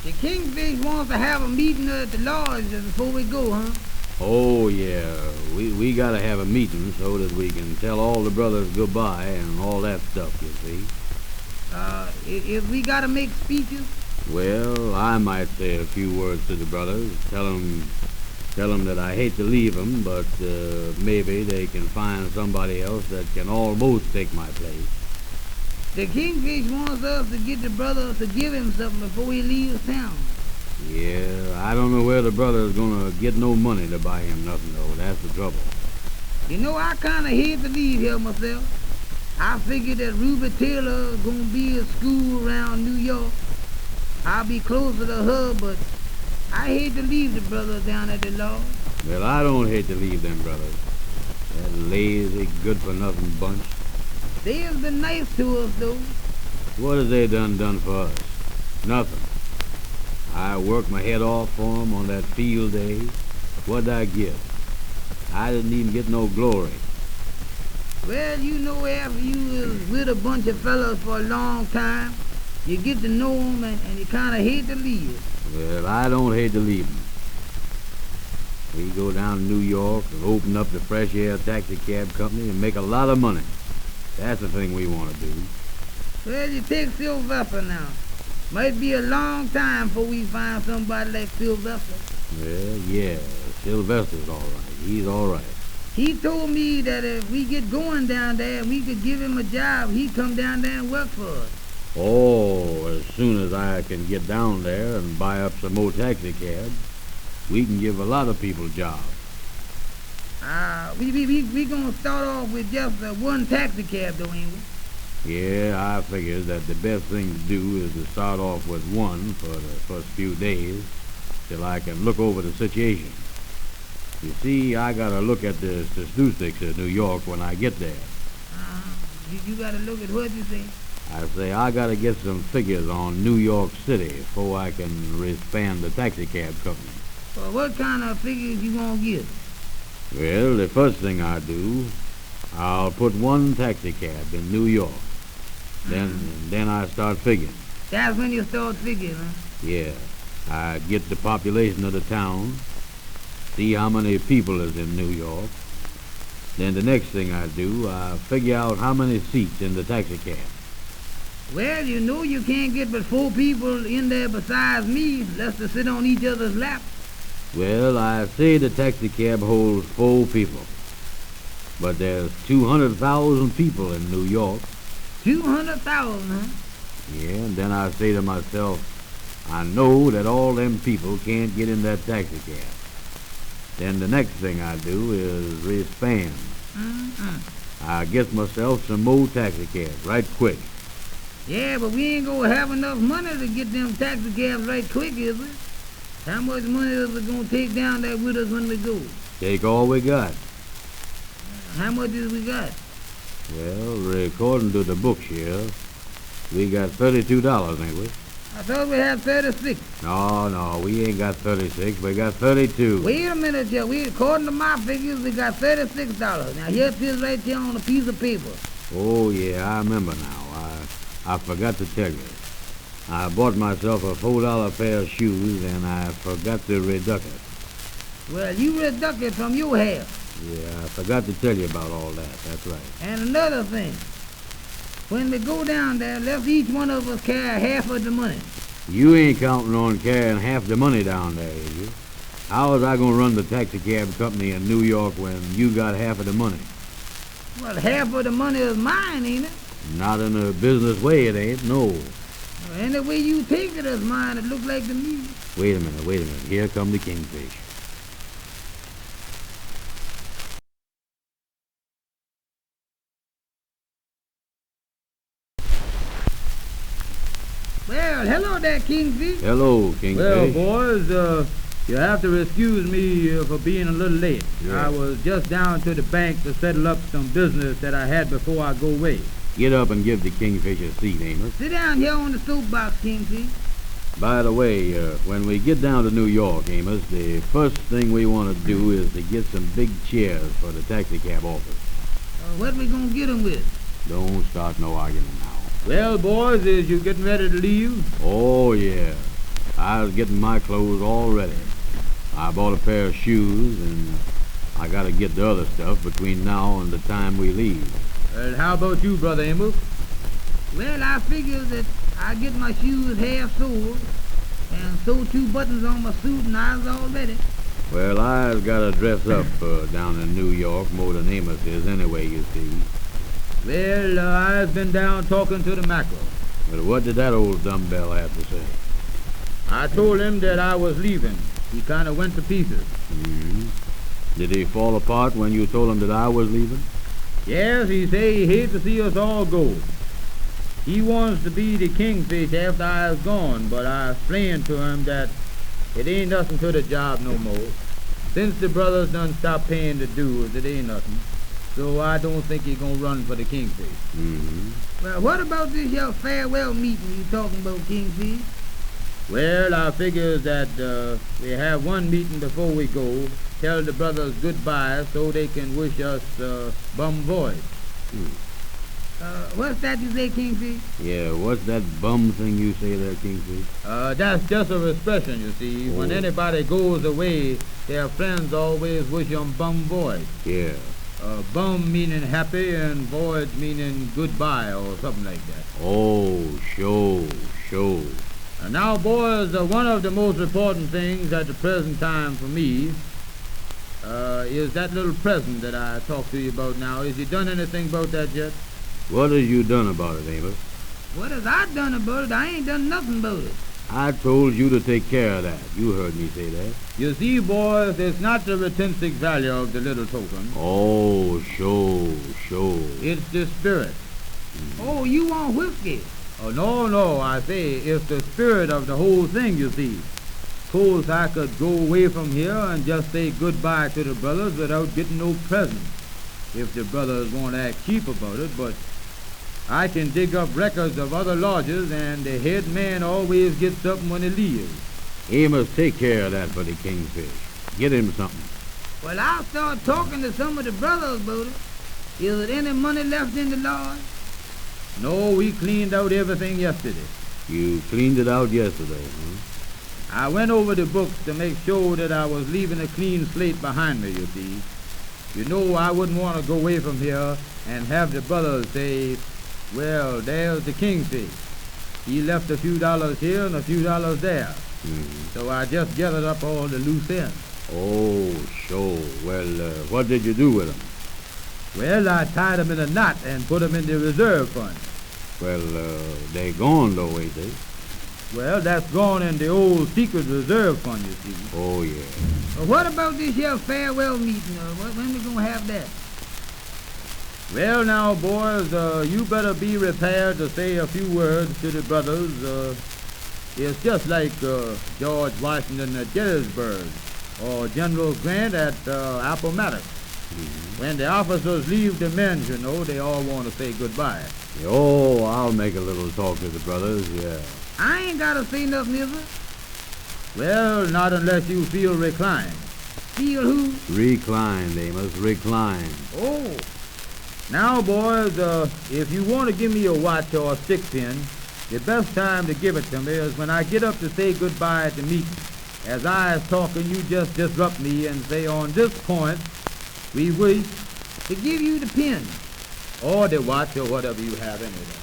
The Kingfish wants to have a meeting at the lodge before we go, huh? Oh, yeah. We gotta have a meeting so that we can tell all the brothers goodbye and all that stuff, you see. If we gotta make speeches? Well, I might say a few words to the brothers, tell 'em that I hate to leave 'em, but maybe they can find somebody else that can almost take my place. The Kingfish wants us to get the brothers to give him something before he leaves town. Yeah, I don't know where the brother's gonna get no money to buy him nothing, though. That's the trouble. You know, I kinda hate to leave here myself. I figured that Ruby Taylor gonna be at school around New York. I'll be closer to her, but I hate to leave the brothers down at the lodge. Well, I don't hate to leave them brothers. That lazy, good-for-nothing bunch. They have been nice to us, though. What has they done for us? Nothing. I worked my head off for 'em on that field day. What'd I get? I didn't even get no glory. Well, you know, after you was with a bunch of fellas for a long time, you get to know 'em and you kinda hate to leave. Well, I don't hate to leave 'em. We go down to New York and open up the Fresh Air Taxi Cab Company and make a lot of money. That's the thing we want to do. Well, you take Sylvester now. Might be a long time before we find somebody like Sylvester. Well, yeah, Sylvester's all right. He's all right. He told me that if we get going down there and we could give him a job, he'd come down there and work for us. Oh, as soon as I can get down there and buy up some more taxi cabs, we can give a lot of people jobs. We gonna start off with just one taxi cab, though, ain't we? Yeah, I figured that the best thing to do is to start off with one for the first few days till I can look over the situation. You see, I gotta look at the statistics of New York when I get there. You gotta look at what you say. I say I gotta get some figures on New York City before I can expand the taxi cab company. Well, what kind of figures you gonna get? Well, the first thing I do, I'll put one taxi cab in New York. Then I start figuring. That's when you start figuring, huh? Yeah, I get the population of the town, see how many people is in New York. Then the next thing I do, I figure out how many seats in the taxi cab. Well, you know you can't get but 4 people in there besides me, lest to sit on each other's lap. Well, I say the taxi cab holds 4 people. But there's 200,000 people in New York. 200,000, huh? Yeah, and then I say to myself, I know that all them people can't get in that taxi cab. Then the next thing I do is expand. I get myself some more taxi cabs right quick. Yeah, but we ain't gonna have enough money to get them taxi cabs right quick, is it? How much money is it gonna take down there with us when we go? Take all we got. How much is we got? Well, according to the books here, we got $32, ain't we? I thought we had 36. No, we ain't got 36. We got 32. Wait a minute, Joe. According to my figures, we got $36. Now, here it is right here on a piece of paper. Oh, yeah, I remember now. I forgot to tell you. I bought myself a $4 pair of shoes, and I forgot to reduct it. Well, you reduct it from your half. Yeah, I forgot to tell you about all that. That's right. And another thing. When we go down there, let each one of us carry half of the money. You ain't counting on carrying half the money down there, is you? How is I going to run the taxi cab company in New York when you got half of the money? Well, half of the money is mine, ain't it? Not in a business way, it ain't, no. Well, any way you take it as mine, it look like to me. Wait a minute. Here come the Kingfish. Well, hello there, Kingfish. Hello, Kingfish. Well, boys, you have to excuse me for being a little late. Yeah. I was just down to the bank to settle up some business that I had before I go away. Get up and give the Kingfish a seat, Amos. Sit down here on the soapbox, Kingfish. By the way, when we get down to New York, Amos, the first thing we want to do is to get some big chairs for the taxi cab office. What we gonna get 'em with? Don't start no argument now. Well, boys, is you getting ready to leave? Oh, yeah. I was getting my clothes all ready. I bought a pair of shoes, and I gotta get the other stuff between now and the time we leave. Well, how about you, Brother Amos? Well, I figure that I get my shoes half soled and sew 2 buttons on my suit and I was all ready. Well, I've gotta dress up down in New York more than Amos is anyway, you see. Well, I've been down talking to the mackerel. But what did that old dumbbell have to say? I told him that I was leaving. He kind of went to pieces. Mm-hmm. Did he fall apart when you told him that I was leaving? Yes, he say he hates to see us all go. He wants to be the kingfish after I was gone, but I explained to him that it ain't nothing to the job no more. Since the brothers done stopped paying the dues, it ain't nothing. So I don't think he gonna run for the kingfish. Mm-hmm. Well, what about this your farewell meeting you talking about, Kingfish? Well, I figures that we have one meeting before we go. Tell the brothers goodbye so they can wish us bum void. What's that you say, Kingfish? Yeah, what's that bum thing you say there, Kingfish? That's just a expression, you see. When Oh. anybody goes away, their friends always wish them bum void. Yeah. Bum meaning happy and void meaning goodbye or something like that. Oh, sure. And now, boys, one of the most important things at the present time for me is that little present that I talked to you about now. Has you done anything about that yet? What has you done about it, Amos? What has I done about it? I ain't done nothing about it. I told you to take care of that. You heard me say that. You see, boys, it's not the intrinsic value of the little token. Oh, sure. It's the spirit. Oh, you want whiskey? Oh, no, I say it's the spirit of the whole thing, you see. Suppose I could go away from here and just say goodbye to the brothers without getting no present. If the brothers won't act cheap about it, but I can dig up records of other lodges and the head man always gets something when he leaves. Amos, take care of that for the kingfish. Get him something. Well, I'll start talking to some of the brothers about it. Is there any money left in the lodge? No, we cleaned out everything yesterday. You cleaned it out yesterday, huh? I went over the books to make sure that I was leaving a clean slate behind me, you see. You know, I wouldn't want to go away from here and have the brothers say, well, there's the kingfish. He left a few dollars here and a few dollars there. Mm-hmm. So I just gathered up all the loose ends. Oh, sure. Well, what did you do with them? Well, I tied them in a knot and put them in the reserve fund. Well, they gone, though, ain't they? Well, that's gone in the old secret reserve fund, you see. Oh, yeah. Well, what about this here farewell meeting? When we gonna have that? Well, now, boys, you better be prepared to say a few words to the brothers. It's just like George Washington at Gettysburg or General Grant at Appomattox. Mm-hmm. When the officers leave the men, you know, they all want to say goodbye. Oh, I'll make a little talk to the brothers, yeah. I ain't gotta say nothing, is it? Well, not unless you feel reclined. Feel who? Recline, Amos, recline. Oh, Now, boys, if you want to give me a watch or a stick pin, the best time to give it to me is when I get up to say goodbye at the meeting. As I is talking, you just disrupt me and say, on this point, we wish to give you the pin. or the watch or whatever you have anyway.